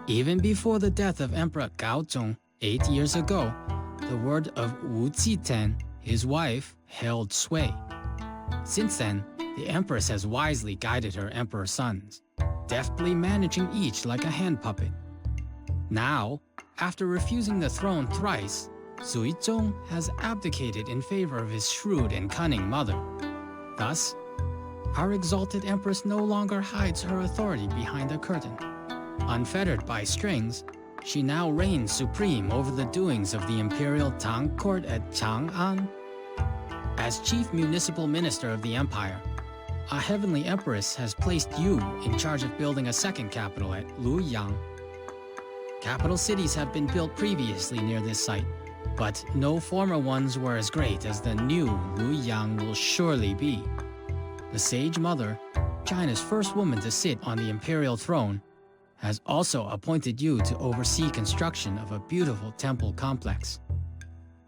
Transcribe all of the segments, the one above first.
Even before the death of Emperor Gaozong 8 years ago, the word of Wu Ziten, his wife, held sway. Since then, the empress has wisely guided her emperor sons, deftly managing each like a hand puppet. Now, after refusing the throne thrice, Zuizong has abdicated in favor of his shrewd and cunning mother. Thus, our exalted empress no longer hides her authority behind a curtain. Unfettered by strings, she now reigns supreme over the doings of the imperial Tang court at Chang'an. As chief municipal minister of the empire, our heavenly empress has placed you in charge of building a second capital at Luoyang. Capital cities have been built previously near this site, but no former ones were as great as the new Luoyang will surely be. The Sage Mother, China's first woman to sit on the imperial throne, has also appointed you to oversee construction of a beautiful temple complex.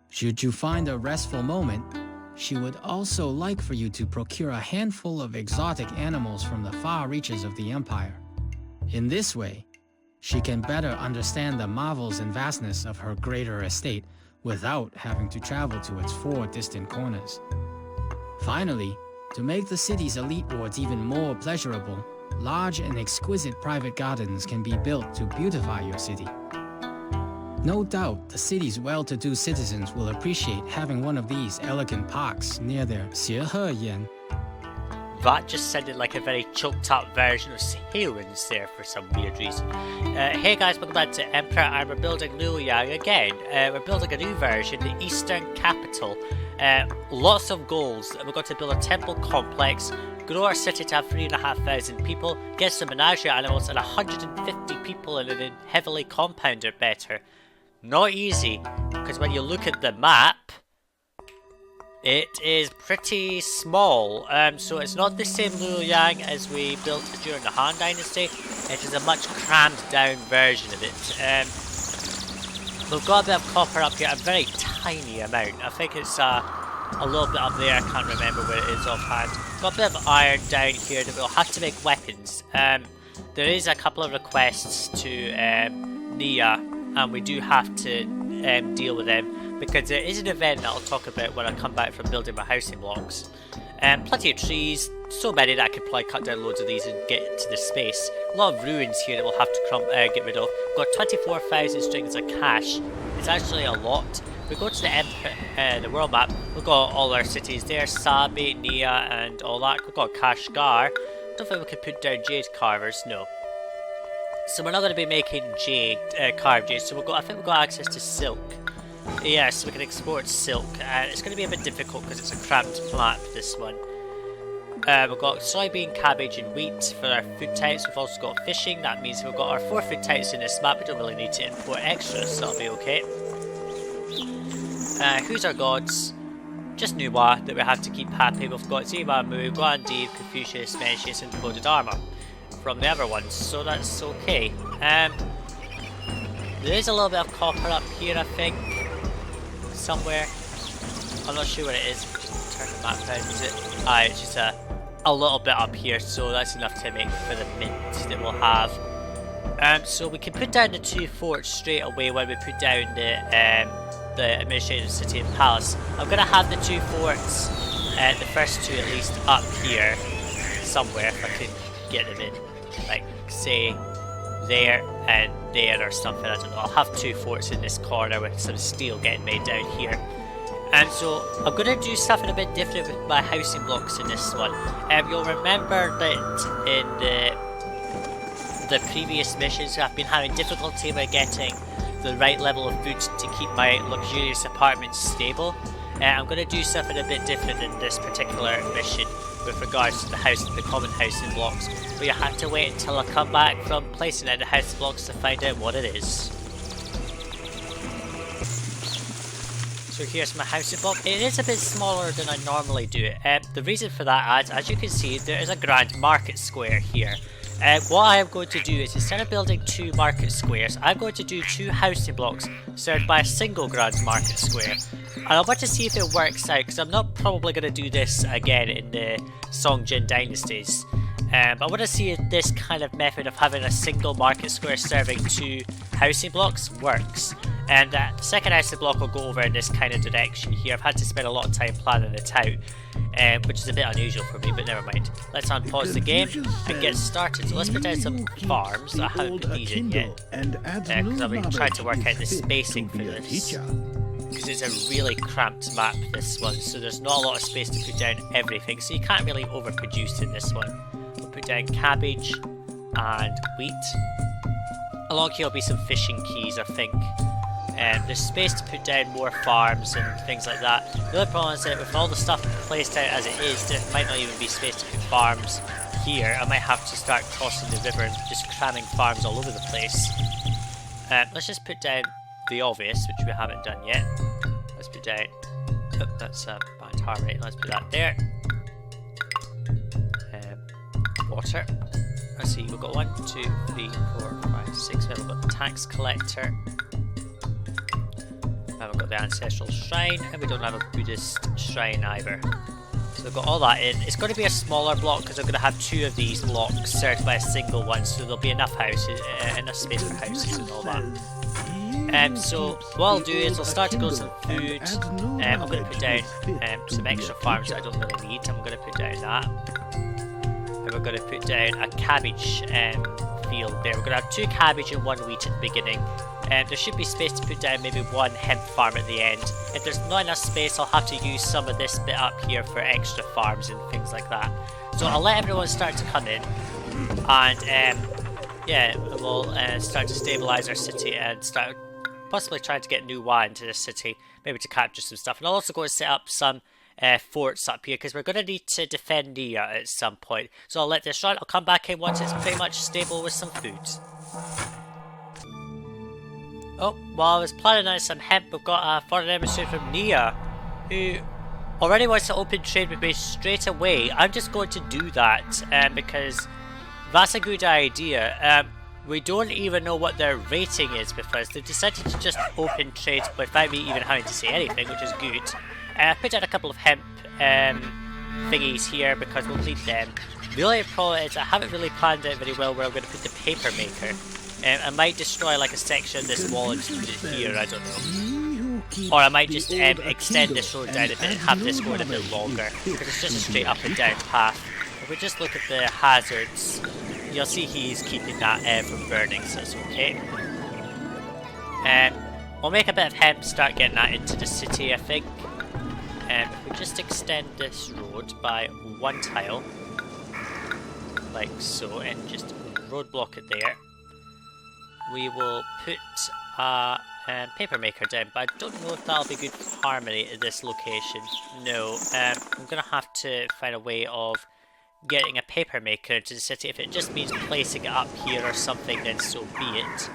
Should you find a restful moment, she would also like for you to procure a handful of exotic animals from the far reaches of the empire. In this way, she can better understand the marvels and vastness of her greater estate without having to travel to its 4 distant corners. Finally, to make the city's elite wards even more pleasurable, large and exquisite private gardens can be built to beautify your city. No doubt, the city's well-to-do citizens will appreciate having one of these elegant parks near their Xieheyan. That just sounded like a very choked up version of Sajuuk there for some weird reason. Hey guys, welcome back to Emperor, and we're building Luoyang again. We're building a new version, the Eastern Capital. Lots of goals. We're going to build a temple complex, grow our city to have 3,500 people, get some menagerie animals, and 150 people in a heavily compounded better. Not easy, because when you look at the map, it is pretty small. So it's not the same Luoyang as we built during the Han Dynasty. It is a much crammed down version of it. We've got a bit of copper up here, a very tiny amount. I think it's a little bit up there, I can't remember where it is offhand. Got a bit of iron down here that we'll have to make weapons. There is a couple of requests to Nia, and we do have to deal with them, because there is an event that I'll talk about when I come back from building my housing blocks. Plenty of trees, so many that I could probably cut down loads of these and get to the space. A lot of ruins here that we'll have to get rid of. We've got 24,000 strings of cash. It's actually a lot. We go to the world map, we've got all our cities there, Sabi, Nia and all that. We've got Kashgar. Don't think we can put down jade carvers, no. So we're not going to be making jade, carved jade, so I think we've got access to silk. Yeah, so we can export silk. It's going to be a bit difficult because it's a cramped map, this one. We've got soybean, cabbage and wheat for our food types. We've also got fishing. That means we've got our 4 food types in this map. We don't really need to import extras, so that'll be okay. Who's our gods? Just Nuwa that we have to keep happy. We've got Zima, Mu, Guandiv, Confucius, Mencius and Bodhidharma from the other ones, so that's okay. There is a little bit of copper up here, I think. Somewhere. I'm not sure where it is. Just turn the map down, is it? It's just a little bit up here, so that's enough to make for the mint that we'll have. So we can put down the 2 forts straight away when we put down the administrative city and palace. I'm going to have the 2 forts, the first 2 at least, up here somewhere if I can get them in. Like, say, there and there or something, I don't know. I'll have 2 forts in this corner with some steel getting made down here. And so I'm going to do something a bit different with my housing blocks in this one. You'll remember that in the previous missions I've been having difficulty with getting the right level of food to keep my luxurious apartment stable. I'm going to do something a bit different in this particular mission with regards to the common housing blocks, but you have to wait until I come back from placing out the housing blocks to find out what it is. So here's my housing block. It is a bit smaller than I normally do. The reason for that is, as you can see, there is a grand market square here. What I am going to do is, instead of building 2 market squares, I'm going to do 2 housing blocks served by a single grand market square. And I want to see if it works out, because I'm not probably going to do this again in the Songjin dynasties. But I want to see if this kind of method of having a single market square serving 2 housing blocks works. And that second housing block will go over in this kind of direction here. I've had to spend a lot of time planning it out, which is a bit unusual for me, but never mind. Let's unpause the game and get started. So let's put down some farms. I haven't put these in yet, because I've been trying to work out the spacing for this. Because it's a really cramped map, this one, so there's not a lot of space to put down everything, so you can't really overproduce in this one. We'll put down cabbage and wheat. Along here will be some fishing keys, I think. There's space to put down more farms and things like that. The other problem is that with all the stuff placed out as it is, there might not even be space to put farms here. I might have to start crossing the river and just cramming farms all over the place. Let's just put down the obvious, which we haven't done yet. Let's put down... Oh, that's bad heart rate. Let's put that there. Water. Let's see, we've got 1, 2, 3, 4, 5, 6. We've got the tax collector. We haven't got the ancestral shrine, and we don't have a Buddhist shrine either. So we've got all that in. It's going to be a smaller block because I'm going to have 2 of these blocks served by a single one, so there'll be enough houses, enough space for houses and all that. So what I'll do is I'll start to grow some food. I'm going to put down some extra farms that I don't really need. I'm going to put down that. And we're going to put down a cabbage field there. We're going to have 2 cabbage and 1 wheat at the beginning. There should be space to put down maybe 1 hemp farm at the end. If there's not enough space, I'll have to use some of this bit up here for extra farms and things like that. So I'll let everyone start to come in. And yeah, we'll start to stabilize our city and start possibly trying to get new wine to this city, maybe to capture some stuff. And I'll also go and set up some forts up here because we're going to need to defend Nia at some point. So I'll let this run. I'll come back in once it's pretty much stable with some food. Oh, while I was planning out some hemp, we've got a foreign emissary from Nia who already wants to open trade with me straight away. I'm just going to do that because that's a good idea. We don't even know what their rating is with us. They've decided to just open trade without me even having to say anything, which is good. I put down a couple of hemp thingies here because we'll need them. The only problem is I haven't really planned out very well where I'm going to put the paper maker. I might destroy like a section of this wall and just put it here, I don't know. Or I might just extend this road down a bit and have this going a bit longer because it's just a straight up and down path. If we just look at the hazards, you'll see he's keeping that from burning, so it's okay. We'll make a bit of hemp, start getting that into the city, I think. If we just extend this road by 1 tile, like so, and just roadblock it there, we will put a paper maker down, but I don't know if that'll be good for harmony at this location. No, I'm going to have to find a way of getting a paper maker into the city. If it just means placing it up here or something, then so be it.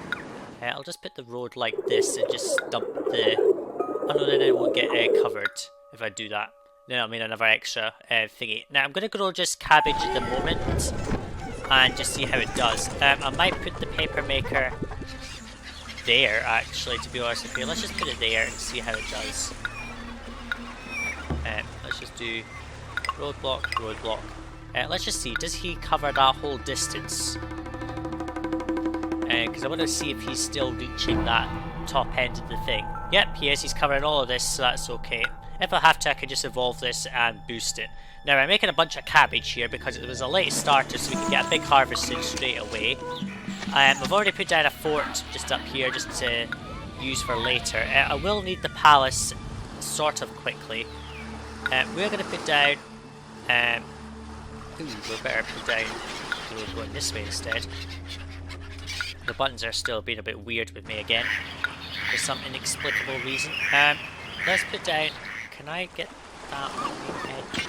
I'll just put the road like this and just dump the... Oh no, then it won't get covered if I do that. Then I'll mean another extra thingy. Now I'm going to grow just cabbage at the moment and just see how it does. I might put the paper maker there, actually, to be honest with you. Let's just put it there and see how it does. Let's just do roadblock, roadblock. Let's just see, does he cover that whole distance? Because I want to see if he's still reaching that top end of the thing. Yep, he is. He's covering all of this, so that's okay. If I have to, I can just evolve this and boost it. Now, I'm making a bunch of cabbage here because it was a late starter, so we can get a big harvest in straight away. I've already put down a fort just up here, just to use for later. I will need the palace sort of quickly. We're going to put down... we better put down... We're going this way instead. The buttons are still being a bit weird with me again, for some inexplicable reason. Let's put down... Can I get that on the edge?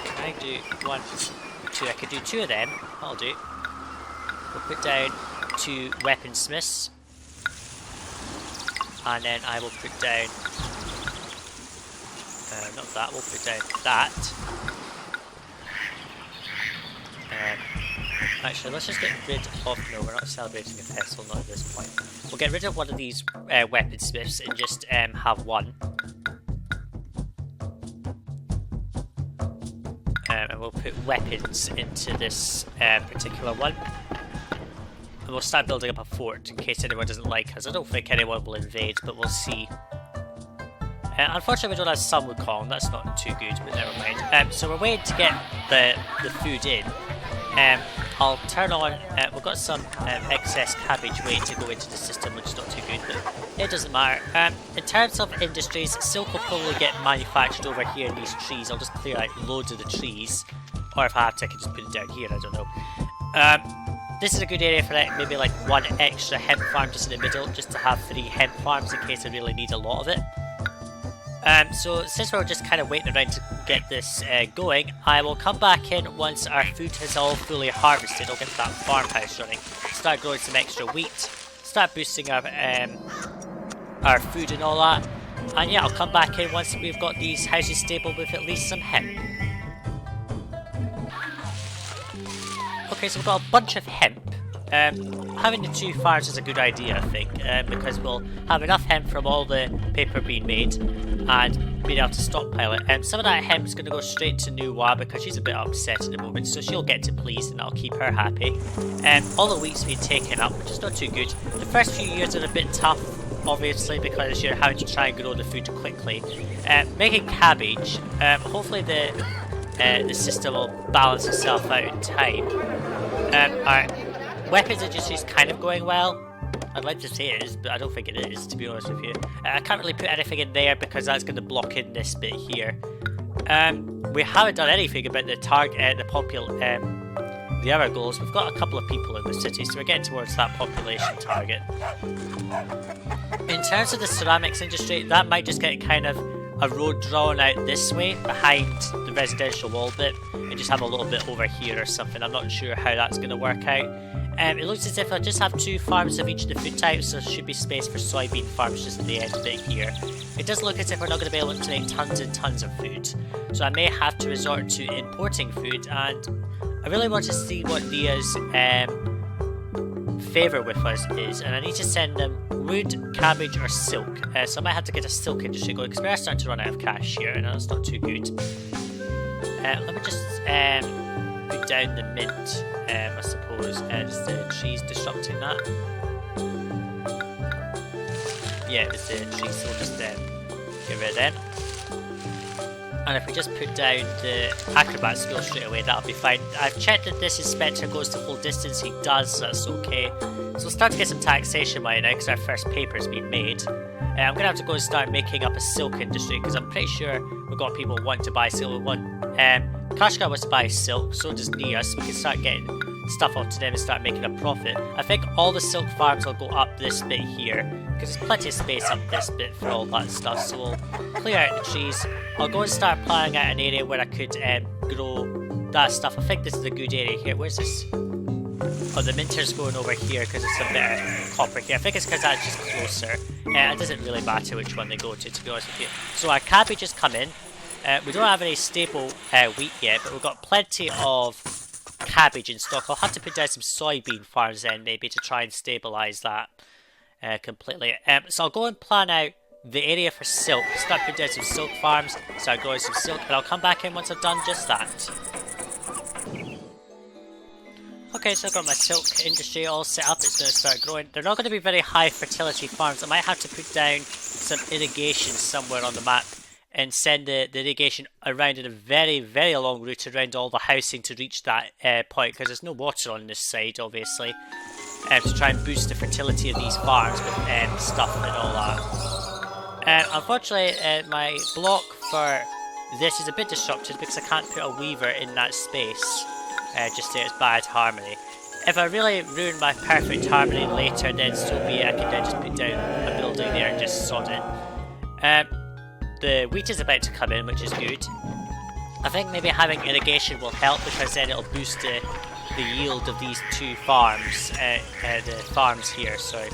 Can I do 1, 2? I could do 2 of them. I'll do. We'll put down 2 weaponsmiths. And then I will put down... not that, we'll put down that. Actually, let's just get rid of... No, we're not celebrating a festival, not at this point. We'll get rid of one of these weaponsmiths and just have 1. and we'll put weapons into this particular one. And we'll start building up a fort in case anyone doesn't like us. I don't think anyone will invade, but we'll see. Unfortunately, we don't have sun Wukong. That's not too good, but never mind. So we're waiting to get the food in. I'll turn on. We've got some excess cabbage waiting to go into the system, which is not too good, but it doesn't matter. In terms of industries, silk will probably get manufactured over here in these trees. I'll just clear out loads of the trees, or if I have to, I can just put it down here. I don't know. This is a good area for maybe like one extra hemp farm just in the middle, just to have 3 hemp farms in case I really need a lot of it. So since we're just kind of waiting around to get this going, I will come back in once our food is all fully harvested. I'll get that farmhouse running, start growing some extra wheat, start boosting our food and all that. And yeah, I'll come back in once we've got these houses stable with at least some hemp. Okay, so we've got a bunch of hemp. Having the 2 farms is a good idea, I think, because we'll have enough hemp from all the paper being made and being able to stockpile it. Some of that hemp is going to go straight to Nuwa because she's a bit upset at the moment, so she'll get it pleased and that'll keep her happy. All the wheat's been taken up, which is not too good. The first few years are a bit tough, obviously, because you're having to try and grow the food quickly. Making cabbage, hopefully the system will balance itself out in time. Our weapons industry is kind of going well. I'd like to say it is, but I don't think it is, to be honest with you. I can't really put anything in there because that's going to block in this bit here. We haven't done anything about the target, the other goals. We've got a couple of people in the city, so we're getting towards that population target. In terms of the ceramics industry, that might just get kind of a road drawn out this way behind the residential wall bit and just have a little bit over here or something. I'm not sure how that's going to work out. It looks as if I just have 2 farms of each of the food types, so there should be space for soybean farms just at the end bit here. It does look as if we're not going to be able to make tons and tons of food, so I may have to resort to importing food, and I really want to see what Nia's favour with us is, and I need to send them wood, cabbage or silk, so I might have to get a silk industry going because we are starting to run out of cash here and that's not too good. Let me just put down the mint, I suppose, is the trees disrupting that? Yeah, it's the trees, so we'll just get rid of them. And if we just put down the acrobat skill straight away, that'll be fine. I've checked that this inspector goes to full distance, he does, so that's okay. So we'll start to get some taxation money now because our first paper's been made. I'm going to have to go and start making up a silk industry because I'm pretty sure we've got people wanting to buy silk. Kashgar wants to buy silk, so does Nia, so we can start getting stuff off to them and start making a profit. I think all the silk farms will go up this bit here because there's plenty of space up this bit for all that stuff, so we'll clear out the trees. I'll go and start planning out an area where I could grow that stuff. I think this is a good area here. Where's this? Oh, the minter's going over here because it's a bit of copper here. I think it's because that's just closer. It doesn't really matter which one they go to be honest with you. So our cabbage has come in. We don't have any stable wheat yet, but we've got plenty of cabbage in stock. I'll have to put down some soybean farms then maybe to try and stabilise that completely. So I'll go and plan out the area for silk, start putting down some silk farms, start growing some silk, and I'll come back in once I've done just that. Okay, so I've got my silk industry all set up, it's going to start growing. They're not going to be very high fertility farms. I might have to put down some irrigation somewhere on the map and send the irrigation around in a very, very long route around all the housing to reach that point, because there's no water on this side, obviously, to try and boost the fertility of these farms with stuff and all that. Unfortunately, my block for this is a bit disrupted because I can't put a weaver in that space. Just say it's bad harmony. If I really ruin my perfect harmony later, then so be it. I can then just put down a building there and just sod it. The wheat is about to come in, which is good. I think maybe having irrigation will help because then it'll boost the yield of these 2 farms, the farms here, sorry.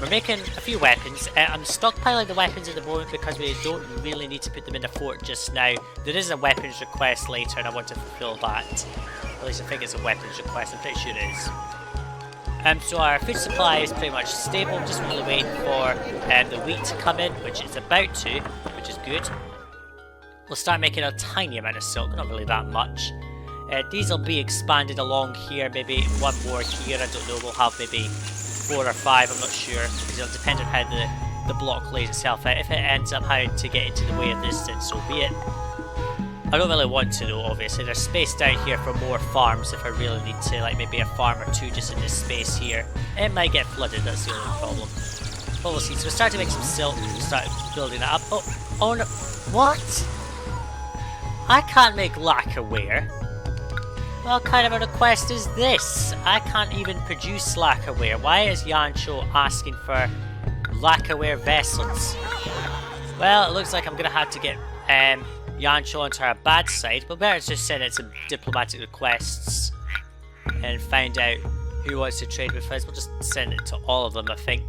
We're making a few weapons. I'm stockpiling the weapons at the moment because we don't really need to put them in the fort just now. There is a weapons request later and I want to fulfill that. At least I think it's a weapons request, I'm pretty sure it is. So our food supply is pretty much stable, just really waiting for the wheat to come in, which it's about to, which is good. we'll start making a tiny amount of silk, not really that much. These will be expanded along here, maybe one more here, I don't know, we'll have maybe 4 or 5, I'm not sure, because it'll depend on how the block lays itself out. If it ends up having to get into the way of this, then so be it. I don't really want to though, obviously. There's space down here for more farms if I really need to, like maybe a farm or 2 just in this space here. It might get flooded, that's the only problem. But we'll see. So we start to make some silk, we start building that up. Oh no, what? I can't make lacquerware. What kind of a request is this? I can't even produce lacquerware. Why is Yancho asking for lacquerware vessels? Well, it looks like I'm gonna have to get Yancho onto our bad side, but better just send it some diplomatic requests and find out who wants to trade with us. We'll just send it to all of them, I think,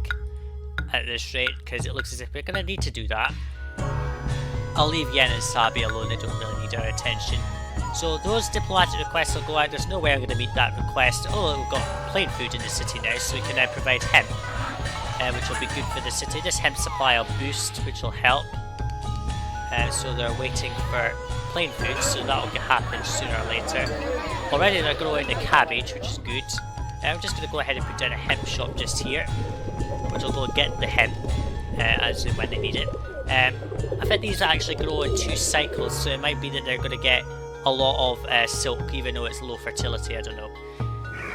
at this rate, because it looks as if we're gonna need to do that. I'll leave Yen and Sabi alone, they don't really need our attention. So those diplomatic requests will go out. There's no way I'm going to meet that request. Oh, we've got plain food in the city now, so we can now provide hemp, which will be good for the city. This hemp supply will boost, which will help. So they're waiting for plain food, so that will happen sooner or later. Already they're growing the cabbage, which is good. I'm just going to go ahead and put down a hemp shop just here, which will go get the hemp as and when they need it. I think these actually grow in 2 cycles, so it might be that they're going to get a lot of silk, even though it's low fertility, I don't know.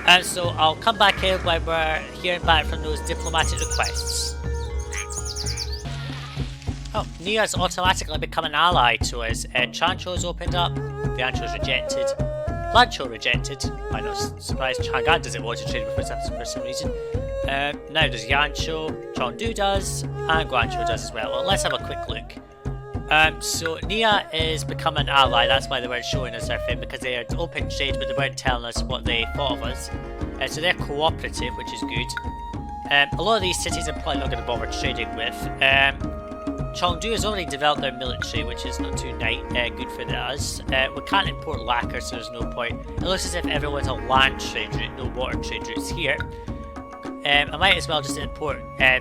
And so I'll come back in when we're hearing back from those diplomatic requests. Oh, Nia's automatically become an ally to us. Chancho's opened up, Yancho's rejected, Lancho rejected. I'm not surprised Chang'an doesn't want to trade with us for some reason. Now does Yancho, Chengdu does, and Guangzhou does as well. Well, let's have a quick look. So Nia is become an ally, that's why they weren't showing us their thing, because they had open trade but they weren't telling us what they thought of us. So they're cooperative, which is good. A lot of these cities I'm probably not going to bother trading with. Chengdu has already developed their military, which is not too good for us. We can't import lacquer, so there's no point. It looks as if everyone's a land trade route, no water trade routes here. I might as well just import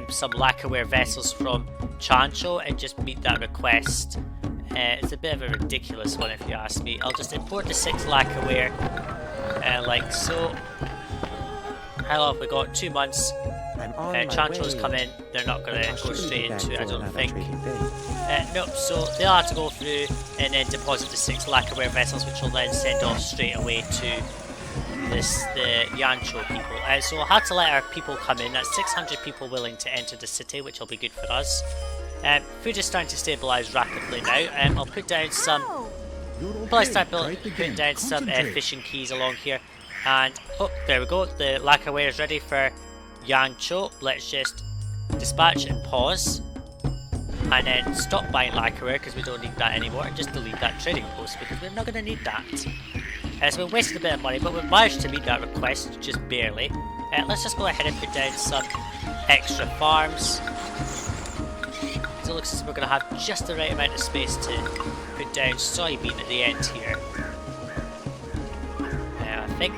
some lacquerware vessels from Chancho and just meet that request. It's a bit of a ridiculous one if you ask me. I'll just import the 6 lacquerware like so. How long have we got? 2 months. Chancho's come in, they're not going to go straight into it, I don't think. Nope, so they'll have to go through and then deposit the 6 lacquerware vessels, which will then send off straight away to the Yancho people. So we'll have to let our people come in. That's 600 people willing to enter the city, which will be good for us. Food is starting to stabilise rapidly now. I'll put down some... Probably start putting down some fishing keys along here. And, oh, there we go. The lacquerware is ready for Yancho. Let's just dispatch and pause. And then stop buying lacquerware because we don't need that anymore. And just delete that trading post because we're not going to need that. So we wasted a bit of money, but we managed to meet that request, just barely. Let's just go ahead and put down some extra farms. So it looks as if we're going to have just the right amount of space to put down soybean at the end here. I think,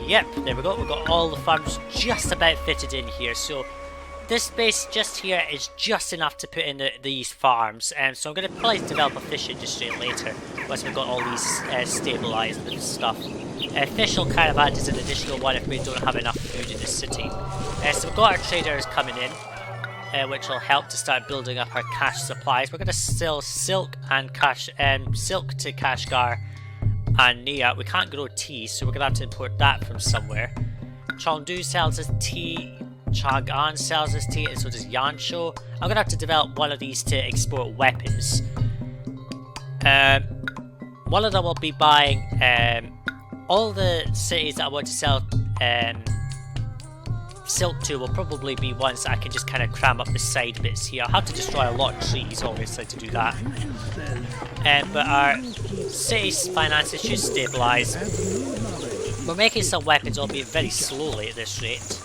yep, there we go. We've got all the farms just about fitted in here. So this space just here is just enough to put in these farms. So I'm going to probably develop a fish industry later, once we've got all these stabilised and stuff. Fish will kind of add as an additional one if we don't have enough food in the city. So we've got our traders coming in, which will help to start building up our cash supplies. We're going to sell silk and cash, silk to Kashgar and Nia. We can't grow tea, so we're going to have to import that from somewhere. Chengdu sells us tea. Chang'an sells us tea, and so does Yancho. I'm going to have to develop one of these to export weapons. One of them will be buying all the cities that I want to sell silk to will probably be ones that I can just kind of cram up the side bits here. I'll have to destroy a lot of trees obviously to do that. But our city's finances should stabilise. We're making some weapons, albeit very slowly at this rate.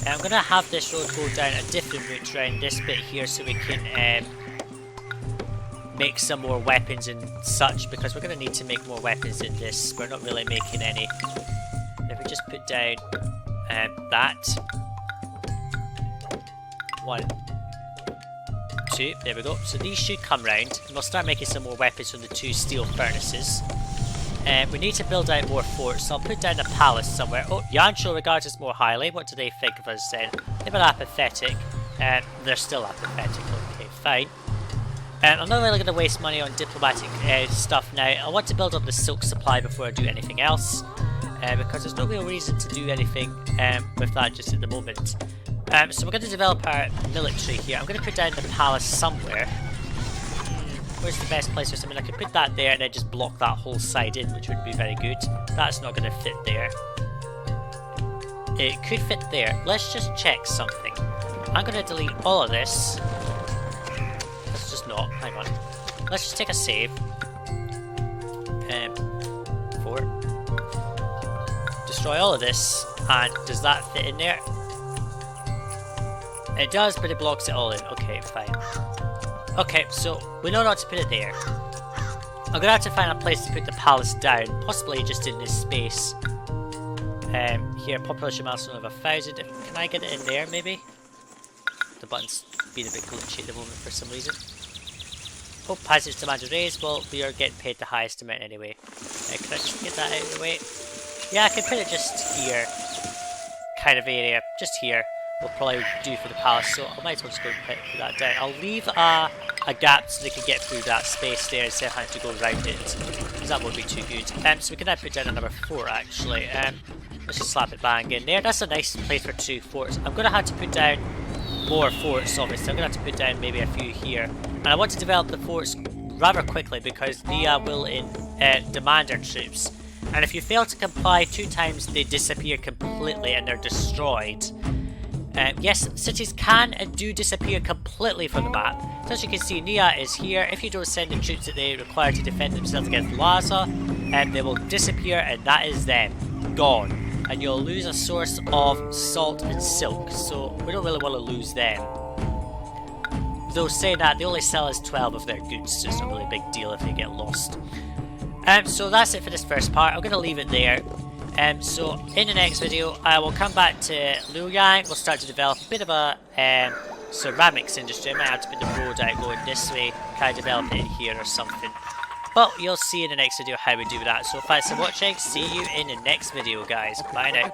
I'm going to have this road go down a different route around this bit here so we can make some more weapons and such, because we're going to need to make more weapons in this. We're not really making any. If we just put down that 1, 2. There we go. So these should come round, and we'll start making some more weapons from the 2 steel furnaces. We need to build out more forts, so I'll put down a palace somewhere. Oh, Yancho regards us more highly. What do they think of us then? They were apathetic. They're still apathetic. Okay, fine. I'm not really going to waste money on diplomatic stuff now. I want to build up the silk supply before I do anything else. Because there's no real reason to do anything with that just at the moment. So we're going to develop our military here. I'm going to put down the palace somewhere. Where's the best place for something? I could put that there and then just block that whole side in, which would be very good. That's not going to fit there. It could fit there. Let's just check something. I'm going to delete all of this. Let's just not. Hang on. Let's just take a save. 4. Destroy all of this. And does that fit in there? It does, but it blocks it all in. Okay, fine. Okay, so we know not to put it there. I'm gonna have to find a place to put the palace down, possibly just in this space. Here, population milestone of 1,000. Can I get it in there, maybe? The button's being a bit glitchy at the moment for some reason. Oh, passage demand raised. Well, we are getting paid the highest amount anyway. Can I just get that out of the way? Yeah, I can put it just here. Kind of area, just here. Will probably do for the palace, so I might as well just go and put that down. I'll leave a gap so they can get through that space there instead of having to go around it, because that won't be too good. So we can now put down another fort actually. Let's just slap it bang in there. That's a nice place for 2 forts. I'm going to have to put down more forts, obviously. I'm going to have to put down maybe a few here. And I want to develop the forts rather quickly because Nia will demand our troops. And if you fail to comply 2 times, they disappear completely and they're destroyed. Yes, cities can and do disappear completely from the map. So as you can see, Nia is here. If you don't send the troops that they require to defend themselves against Lhasa, they will disappear and that is them. Gone. And you'll lose a source of salt and silk. So we don't really want to lose them. Though saying that, they only sell us 12 of their goods, so it's not really a big deal if they get lost. So that's it for this first part. I'm going to leave it there. So in the next video I will come back to Luoyang. We'll start to develop a bit of a ceramics industry. I might have to put the road out going this way, kind of develop it in here or something. But you'll see in the next video how we do that. So thanks for watching, see you in the next video guys, bye now.